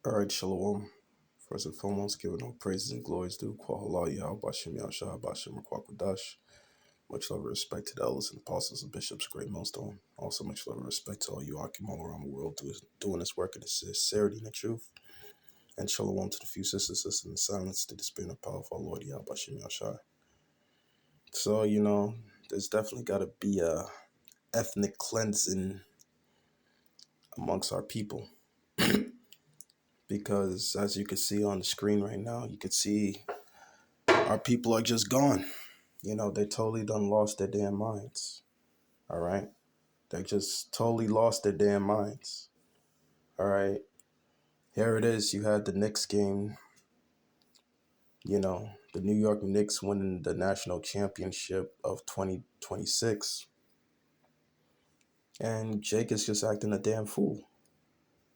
All right, Shalom. First and foremost, giving all praises and glories due. Kwahala Yahweh Bashem Yahshua Bashem Kwakwadash. Much love and respect to the elders and apostles and bishops, great millstone. Also, much love and respect to all you Akim all around the world doing this work in the sincerity and the truth. And shalom to the few sisters in the silence to the spirit and power of our Lord Yahweh Bashem Yahshua. So, there's definitely got to be a ethnic cleansing amongst our people. Because as you can see on the screen right now, you can see our people are just gone. They totally done lost their damn minds. All right. They just totally lost their damn minds. All right. Here it is. You had the Knicks game. The New York Knicks winning the national championship of 2026. And Jake is just acting a damn fool.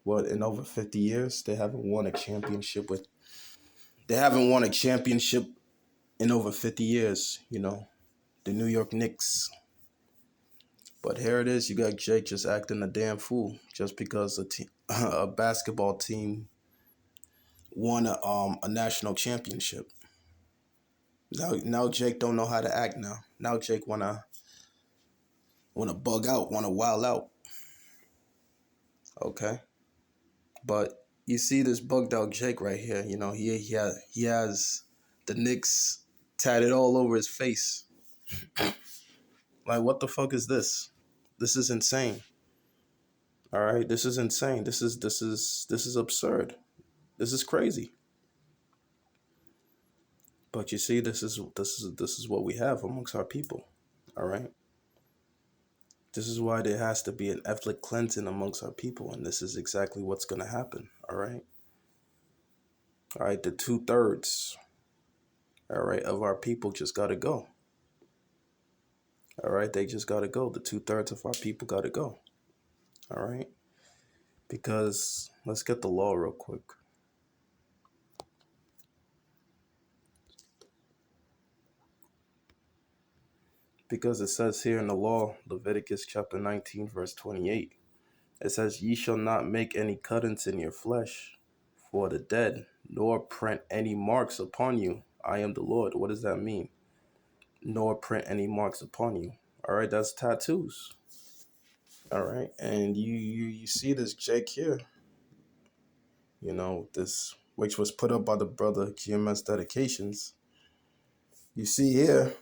What, in over 50 years, they haven't won a championship in over 50 years, the New York Knicks. But here it is, you got Jake just acting a damn fool just because a basketball team won a national championship. Now Jake don't know how to act now. Now Jake wanna bug out, wanna wild out. Okay, but you see this bugged out Jake right here. He has the Knicks tatted all over his face. Like, what the fuck is this? This is insane. All right, this is insane. This is absurd. This is crazy. But you see, this is what we have amongst our people. All right. This is why there has to be an ethnic cleansing amongst our people, and this is exactly what's going to happen. All right. All right. The 2/3, all right, of our people just got to go. All right. They just got to go. The 2/3 of our people got to go. All right. Because let's get the law real quick. Because it says here in the law, Leviticus chapter 19, verse 28, it says, "Ye shall not make any cuttings in your flesh for the dead, nor print any marks upon you. I am the Lord." What does that mean? Nor print any marks upon you. All right, that's tattoos. All right, and you see this Jake here, this, which was put up by the brother GMS Dedications. You see here,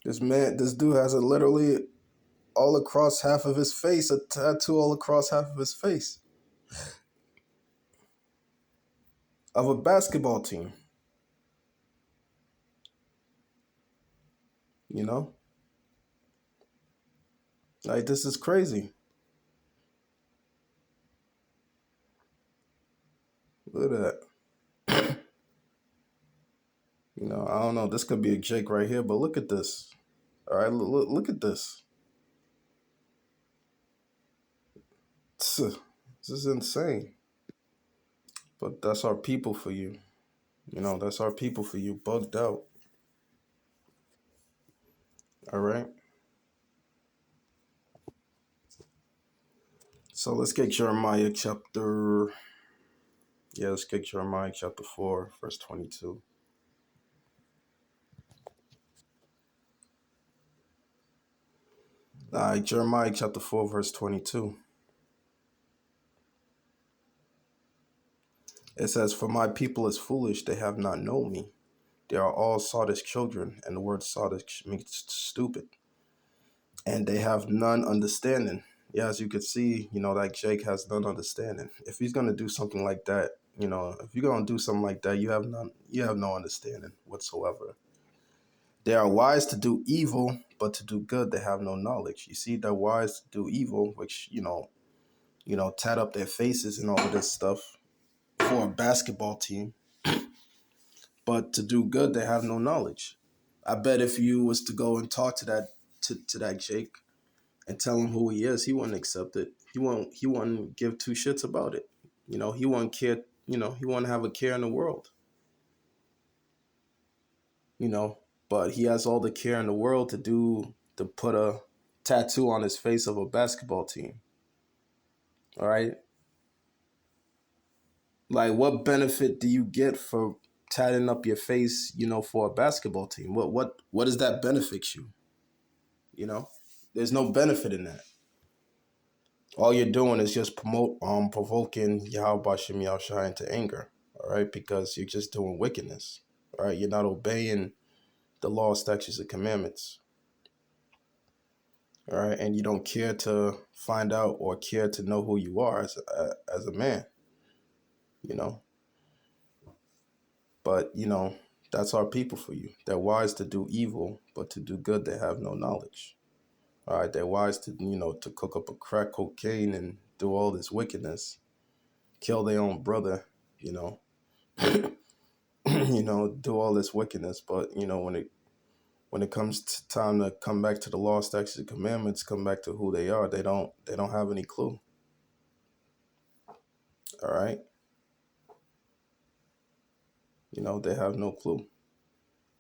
this dude has literally all across half of his face, a tattoo all across half of his face of a basketball team. Like, this is crazy. Look at that. I don't know. This could be a Jake right here, but look at this. All right, look at this. This is insane. But that's our people for you. That's our people for you, bugged out. All right. So let's get Jeremiah chapter 4, verse 22. All right, Jeremiah chapter 4, verse 22. It says, "For my people is foolish, they have not known me. They are all sottish children," and the word sottish means stupid. "And they have none understanding." Yeah, as you could see, that Jake has none understanding. If he's gonna do something like that, if you're gonna do something like that, you have no understanding whatsoever. They are wise to do evil, but to do good they have no knowledge. You see, they're wise to do evil, which tat up their faces and all of this stuff for a basketball team. But to do good, they have no knowledge. I bet if you was to go and talk to that Jake and tell him who he is, he wouldn't accept it. He won't give two shits about it. He won't care. He won't have a care in the world. But he has all the care in the world to put a tattoo on his face of a basketball team. All right. Like, what benefit do you get for tatting up your face, for a basketball team? What does that benefit you? You know, there's no benefit in that. All you're doing is just provoking Yahweh Bashem Yahushua into anger. All right, because you're just doing wickedness. All right, you're not obeying the law, statutes, and commandments. All right, and you don't care to find out or care to know who you are as a man. You know, but that's our people for you. They're wise to do evil, but to do good they have no knowledge. All right, they're wise to to cook up a crack cocaine and do all this wickedness, kill their own brother, you know, do all this wickedness. But when it comes to time to come back to the law, statutes, and commandments, come back to who they are, they don't have any clue. All right, they have no clue.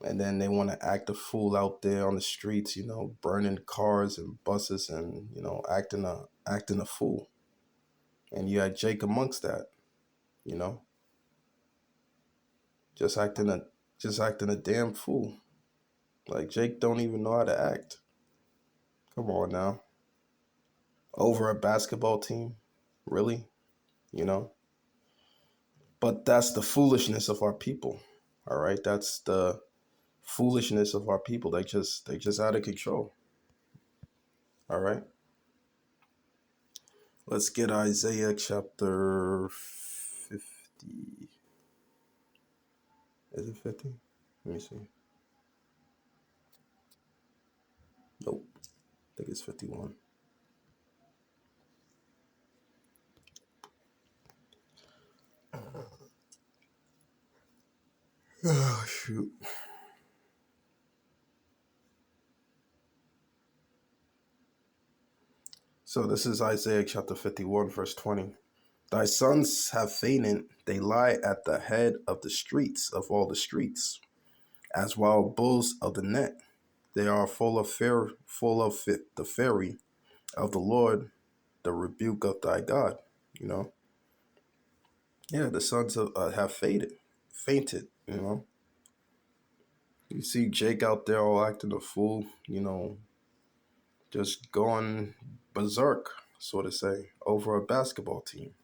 And then they want to act a fool out there on the streets, burning cars and buses and acting a fool. And you had Jake amongst that, you know, just acting a damn fool. Like, Jake don't even know how to act. Come on now. Over a basketball team, really, you know. But that's the foolishness of our people. All right, that's the foolishness of our people. They just out of control. All right. Let's get Isaiah chapter 50. Is it 50? Let me see. Nope. I think it's 51. Oh, shoot. So this is Isaiah chapter 51, verse 20. Thy sons have fainted, they lie at the head of the streets of all the streets, as wild bulls of the net. They are full of the fury of the Lord, the rebuke of thy God. You know, yeah, the sons have fainted. You see Jake out there all acting a fool. Just going berserk, so to say, over a basketball team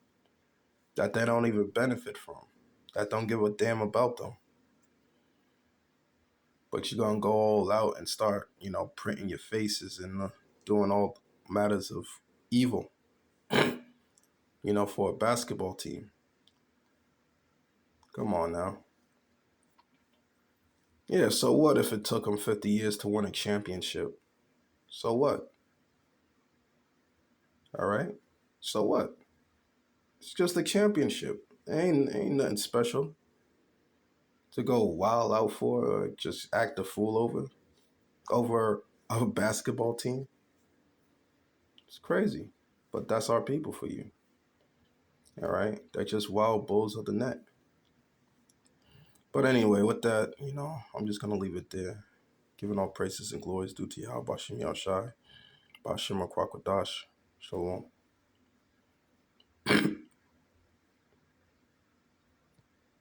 that they don't even benefit from, that don't give a damn about them. But you're gonna go all out and start, printing your faces and doing all matters of evil, for a basketball team. Come on now. Yeah, so what if it took them 50 years to win a championship? So what? All right. So what? It's just a championship. Ain't nothing special to go wild out for or just act a fool over a basketball team. It's crazy. But that's our people for you. All right. They're just wild bulls of the net. But anyway, with that, I'm just gonna leave it there. Giving all praises and glories due to Yahweh Bashem Yahshai, Bashem Akwakadash. Shalom.